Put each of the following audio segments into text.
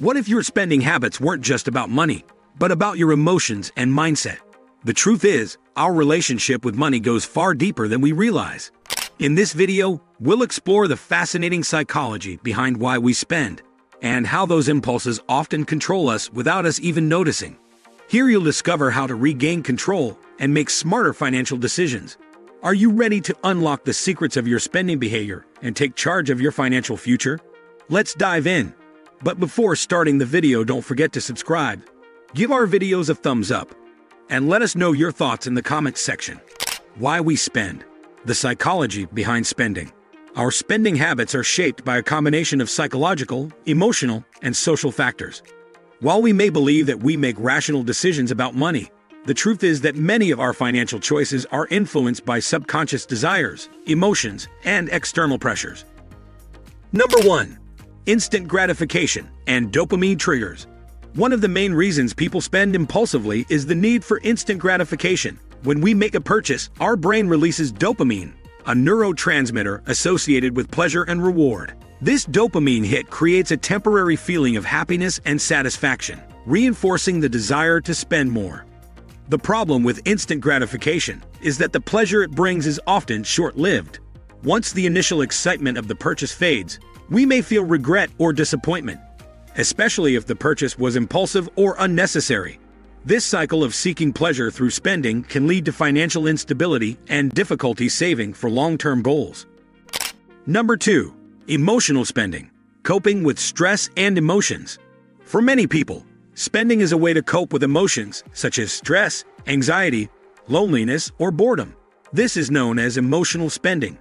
What if your spending habits weren't just about money, but about your emotions and mindset? The truth is, our relationship with money goes far deeper than we realize. In this video, we'll explore the fascinating psychology behind why we spend, and how those impulses often control us without us even noticing. Here you'll discover how to regain control and make smarter financial decisions. Are you ready to unlock the secrets of your spending behavior and take charge of your financial future? Let's dive in. But before starting the video, don't forget to subscribe. Give our videos a thumbs up, and let us know your thoughts in the comments section. Why we spend. The psychology behind spending. Our spending habits are shaped by a combination of psychological, emotional, and social factors. While we may believe that we make rational decisions about money, the truth is that many of our financial choices are influenced by subconscious desires, emotions, and external pressures. Number 1. Instant gratification and dopamine triggers. One of the main reasons people spend impulsively is the need for instant gratification. When we make a purchase, our brain releases dopamine, a neurotransmitter associated with pleasure and reward. This dopamine hit creates a temporary feeling of happiness and satisfaction, reinforcing the desire to spend more. The problem with instant gratification is that the pleasure it brings is often short-lived. Once the initial excitement of the purchase fades, we may feel regret or disappointment, especially if the purchase was impulsive or unnecessary. This cycle of seeking pleasure through spending can lead to financial instability and difficulty saving for long-term goals. Number 2. Emotional spending. Coping with stress and emotions. For many people, spending is a way to cope with emotions such as stress, anxiety, loneliness, or boredom. This is known as emotional spending.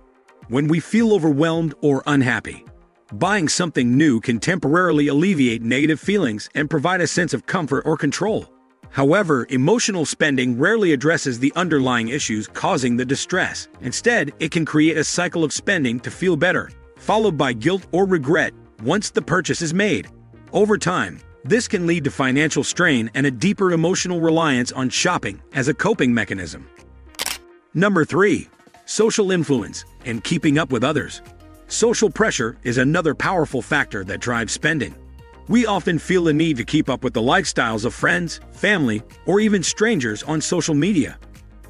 When we feel overwhelmed or unhappy, buying something new can temporarily alleviate negative feelings and provide a sense of comfort or control. However, emotional spending rarely addresses the underlying issues causing the distress. Instead, it can create a cycle of spending to feel better, followed by guilt or regret once the purchase is made. Over time, this can lead to financial strain and a deeper emotional reliance on shopping as a coping mechanism. Number 3. Social influence and keeping up with others. Social pressure is another powerful factor that drives spending. We often feel the need to keep up with the lifestyles of friends, family, or even strangers on social media.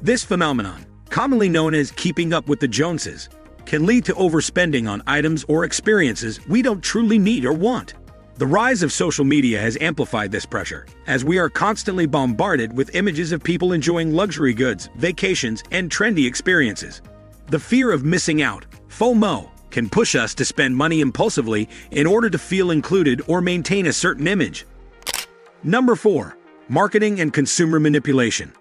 This phenomenon, commonly known as keeping up with the Joneses, can lead to overspending on items or experiences we don't truly need or want. The rise of social media has amplified this pressure, as we are constantly bombarded with images of people enjoying luxury goods, vacations, and trendy experiences. The fear of missing out, FOMO, can push us to spend money impulsively in order to feel included or maintain a certain image. Number 4. Marketing and consumer manipulation.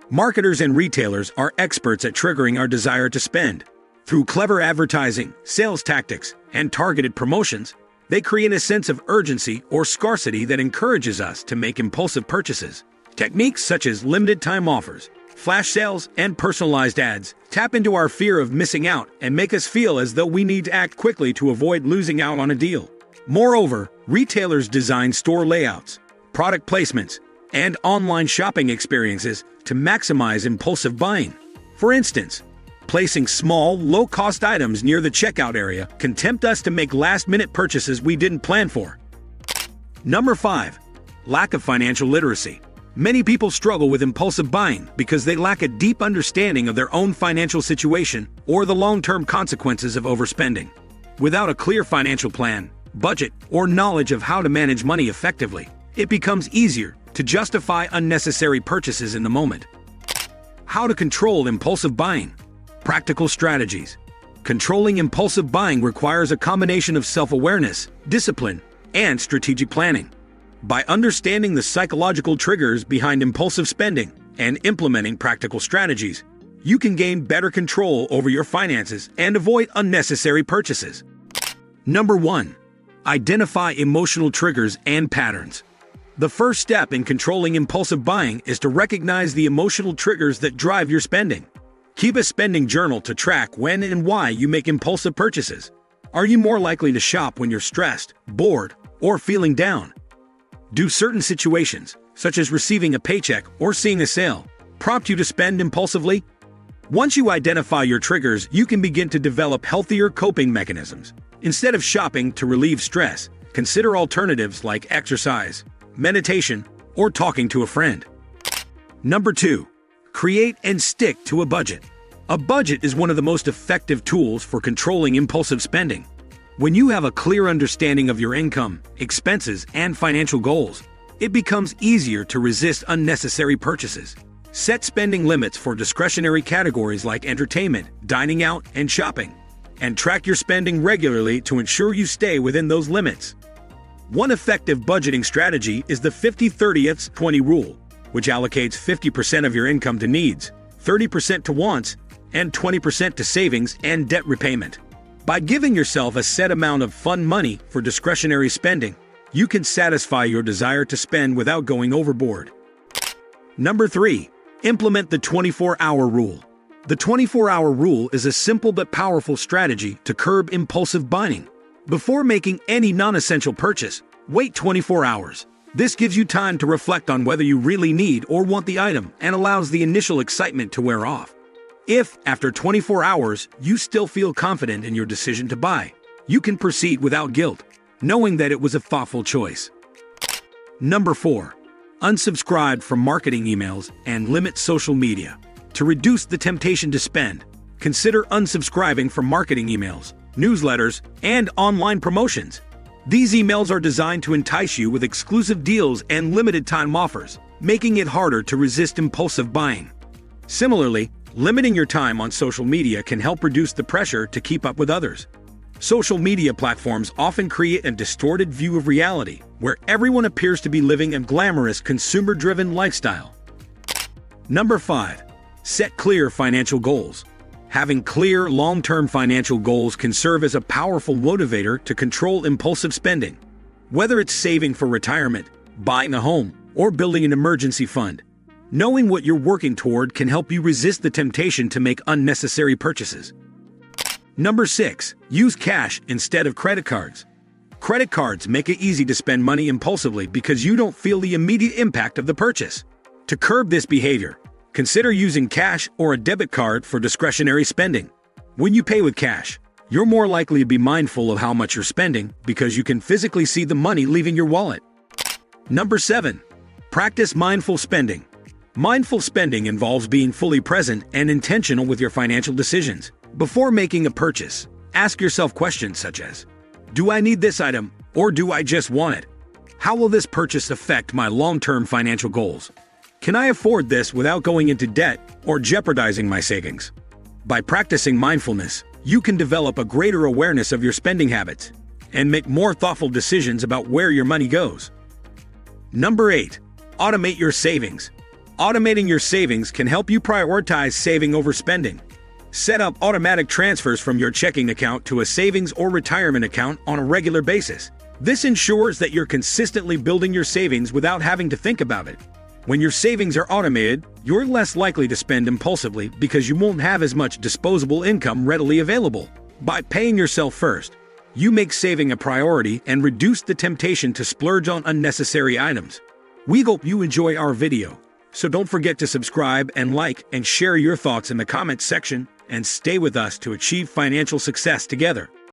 Marketers and retailers are experts at triggering our desire to spend. Through clever advertising, sales tactics, and targeted promotions, they create a sense of urgency or scarcity that encourages us to make impulsive purchases. Techniques such as limited-time offers, flash sales, and personalized ads tap into our fear of missing out and make us feel as though we need to act quickly to avoid losing out on a deal. Moreover, retailers design store layouts, product placements, and online shopping experiences to maximize impulsive buying. For instance, placing small, low-cost items near the checkout area can tempt us to make last-minute purchases we didn't plan for. Number 5. Lack of financial literacy. Many people struggle with impulsive buying because they lack a deep understanding of their own financial situation or the long-term consequences of overspending. Without a clear financial plan, budget, or knowledge of how to manage money effectively, it becomes easier to justify unnecessary purchases in the moment. How to control impulsive buying. Practical strategies. Controlling impulsive buying requires a combination of self-awareness, discipline, and strategic planning. By understanding the psychological triggers behind impulsive spending and implementing practical strategies, you can gain better control over your finances and avoid unnecessary purchases. Number 1. Identify emotional triggers and patterns. The first step in controlling impulsive buying is to recognize the emotional triggers that drive your spending. Keep a spending journal to track when and why you make impulsive purchases. Are you more likely to shop when you're stressed, bored, or feeling down? Do certain situations, such as receiving a paycheck or seeing a sale, prompt you to spend impulsively? Once you identify your triggers, you can begin to develop healthier coping mechanisms. Instead of shopping to relieve stress, Consider alternatives like exercise, meditation, or talking to a friend. Number 2. Create and stick to a budget. A budget is one of the most effective tools for controlling impulsive spending. When you have a clear understanding of your income, expenses, and financial goals, it becomes easier to resist unnecessary purchases. Set spending limits for discretionary categories like entertainment, dining out, and shopping, and track your spending regularly to ensure you stay within those limits. One effective budgeting strategy is the 50-30-20 rule, which allocates 50% of your income to needs, 30% to wants, and 20% to savings and debt repayment. By giving yourself a set amount of fun money for discretionary spending, you can satisfy your desire to spend without going overboard. Number 3. Implement the 24-hour rule. The 24-hour rule is a simple but powerful strategy to curb impulsive buying. Before making any non-essential purchase, wait 24 hours. This gives you time to reflect on whether you really need or want the item and allows the initial excitement to wear off. If, after 24 hours, you still feel confident in your decision to buy, you can proceed without guilt, knowing that it was a thoughtful choice. Number 4. Unsubscribe from marketing emails and limit social media. To reduce the temptation to spend, consider unsubscribing from marketing emails, newsletters, and online promotions. These emails are designed to entice you with exclusive deals and limited-time offers, making it harder to resist impulsive buying. Similarly, limiting your time on social media can help reduce the pressure to keep up with others. Social media platforms often create a distorted view of reality, where everyone appears to be living a glamorous, consumer-driven lifestyle. Number 5. Set clear financial goals. Having clear, long-term financial goals can serve as a powerful motivator to control impulsive spending. Whether it's saving for retirement, buying a home, or building an emergency fund, knowing what you're working toward can help you resist the temptation to make unnecessary purchases. Number 6. Use cash instead of credit cards. Credit cards make it easy to spend money impulsively because you don't feel the immediate impact of the purchase. To curb this behavior, consider using cash or a debit card for discretionary spending. When you pay with cash, you're more likely to be mindful of how much you're spending because you can physically see the money leaving your wallet. Number 7. Practice mindful spending. Mindful spending involves being fully present and intentional with your financial decisions. Before making a purchase, ask yourself questions such as, do I need this item or do I just want it? How will this purchase affect my long-term financial goals? Can I afford this without going into debt or jeopardizing my savings? By practicing mindfulness, you can develop a greater awareness of your spending habits and make more thoughtful decisions about where your money goes. Number 8. Automate your savings. Automating your savings can help you prioritize saving over spending. Set up automatic transfers from your checking account to a savings or retirement account on a regular basis. This ensures that you're consistently building your savings without having to think about it. When your savings are automated, you're less likely to spend impulsively because you won't have as much disposable income readily available. By paying yourself first, you make saving a priority and reduce the temptation to splurge on unnecessary items. We hope you enjoy our video, so don't forget to subscribe and like and share your thoughts in the comments section and stay with us to achieve financial success together.